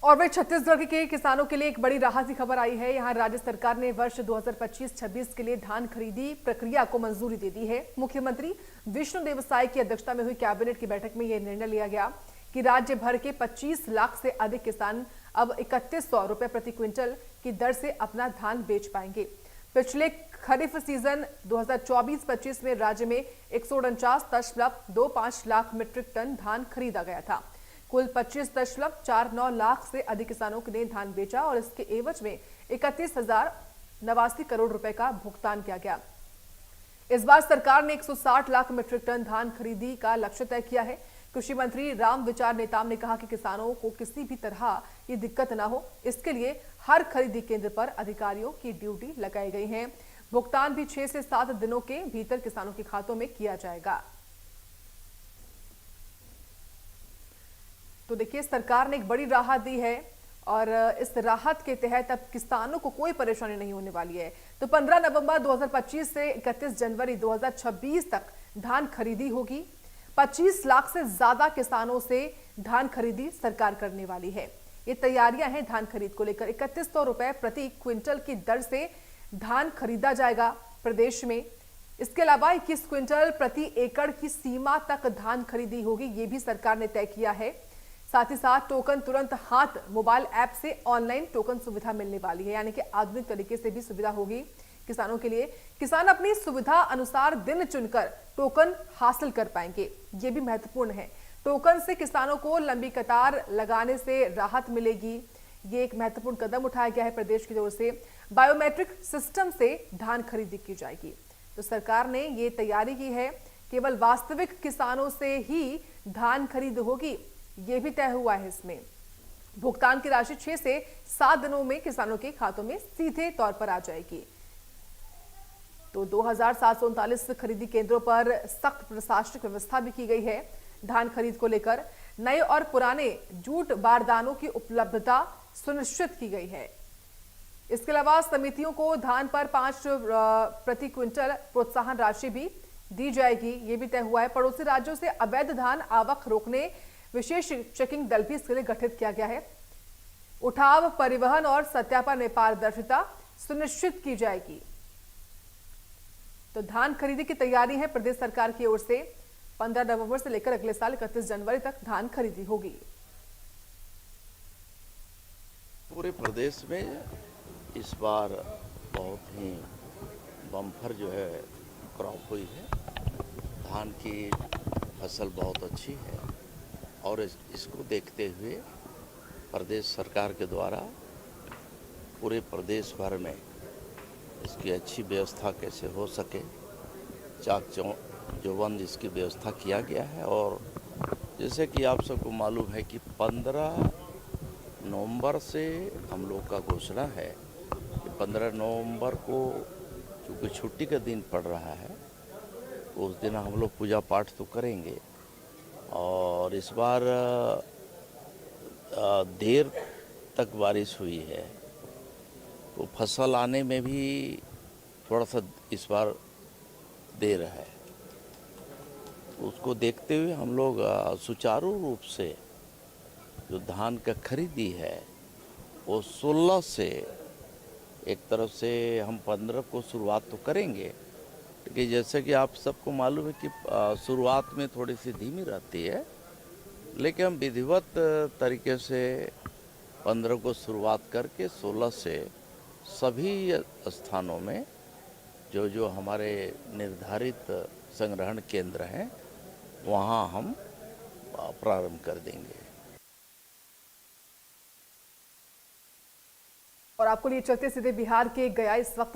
और वही छत्तीसगढ़ के किसानों के लिए एक बड़ी राहत की खबर आई है। यहां राज्य सरकार ने वर्ष 2025-26 के लिए धान खरीदी प्रक्रिया को मंजूरी दे दी है। मुख्यमंत्री विष्णुदेव साय की अध्यक्षता में हुई कैबिनेट की बैठक में यह निर्णय लिया गया कि राज्य भर के 25 लाख से अधिक किसान अब 3100 रुपए प्रति क्विंटल की दर से अपना धान बेच पाएंगे। पिछले खरीफ सीजन 2024-25 में राज्य में 149.25 लाख मीट्रिक टन धान खरीदा गया था। कुल 25.49 लाख से अधिक किसानों ने धान बेचा और इसके एवज में 31,089 करोड़ रुपए का भुगतान किया गया। इस बार सरकार ने 160 लाख मीट्रिक टन धान खरीदी का लक्ष्य तय किया है। कृषि मंत्री रामविचार नेताम ने कहा कि किसानों को किसी भी तरह ये दिक्कत ना हो, इसके लिए हर खरीदी केंद्र पर अधिकारियों की ड्यूटी लगाई गई है। भुगतान भी 6 से 7 दिनों के भीतर किसानों के खातों में किया जाएगा। तो देखिए, सरकार ने एक बड़ी राहत दी है और इस राहत के तहत अब किसानों को कोई परेशानी नहीं होने वाली है। तो 15 नवंबर 2025 से 31 जनवरी 2026 तक धान खरीदी होगी। 25 लाख से ज्यादा किसानों से धान खरीदी सरकार करने वाली है। ये तैयारियां हैं धान खरीद को लेकर। 3100 रुपए प्रति क्विंटल की दर से धान खरीदा जाएगा प्रदेश में। इसके अलावा 21 क्विंटल प्रति एकड़ की सीमा तक धान खरीदी होगी, ये भी सरकार ने तय किया है। साथ ही साथ टोकन तुरंत हाथ मोबाइल ऐप से ऑनलाइन टोकन सुविधा मिलने वाली है, यानी कि आधुनिक तरीके से भी सुविधा होगी किसानों के लिए। किसान अपनी सुविधा अनुसार दिन चुनकर टोकन हासिल कर पाएंगे, ये भी महत्वपूर्ण है। टोकन से किसानों को लंबी कतार लगाने से राहत मिलेगी। ये एक महत्वपूर्ण कदम उठाया गया है प्रदेश की ओर से। बायोमेट्रिक सिस्टम से धान खरीदी की जाएगी। तो सरकार ने ये तैयारी की है, केवल वास्तविक किसानों से ही धान खरीद होगी, ये भी तय हुआ है। इसमें भुगतान की राशि 6 से 7 दिनों में किसानों के खातों में सीधे तौर पर आ जाएगी। तो 2739 खरीदी केंद्रों पर सख्त प्रशासनिक व्यवस्था भी की गई है। धान खरीद को लेकर नए और पुराने जूट बारदानों की उपलब्धता सुनिश्चित की गई है। इसके अलावा समितियों को धान पर 5 प्रति क्विंटल प्रोत्साहन राशि भी दी जाएगी, ये भी तय हुआ है। पड़ोसी राज्यों से अवैध धान आवक रोकने विशेष चेकिंग दल भी इसके लिए गठित किया गया है। उठाव, परिवहन और सत्यापन में पारदर्शिता सुनिश्चित की जाएगी। तो धान खरीदी की तैयारी है प्रदेश सरकार की ओर से। 15 नवंबर से लेकर अगले साल 31 जनवरी तक धान खरीदी होगी। पूरे प्रदेश में इस बार बहुत ही बम्पर जो है क्रॉप हुई है। धान की फसल बहुत अच्छी है और इसको देखते हुए प्रदेश सरकार के द्वारा पूरे प्रदेश भर में इसकी अच्छी व्यवस्था कैसे हो सके, चाक चौबंद इसकी व्यवस्था किया गया है। और जैसे कि आप सबको मालूम है कि 15 नवंबर से हम लोग का घोषणा है कि 15 नवंबर को चूँकि छुट्टी का दिन पड़ रहा है, उस दिन हम लोग पूजा पाठ तो करेंगे। और इस बार देर तक बारिश हुई है, तो फसल आने में भी थोड़ा सा इस बार देर है। उसको देखते हुए हम लोग सुचारू रूप से जो धान का खरीदी है वो 16 से, एक तरफ से हम 15 को शुरुआत तो करेंगे, लेकिन जैसे कि आप सबको मालूम है कि शुरुआत में थोड़ी सी धीमी रहती है, लेकिन हम विधिवत तरीके से 15 को शुरुआत करके 16 से सभी स्थानों में जो जो हमारे निर्धारित संग्रहण केंद्र हैं वहाँ हम प्रारंभ कर देंगे। और आपको लिए चलते सीधे बिहार के गया इस वक्त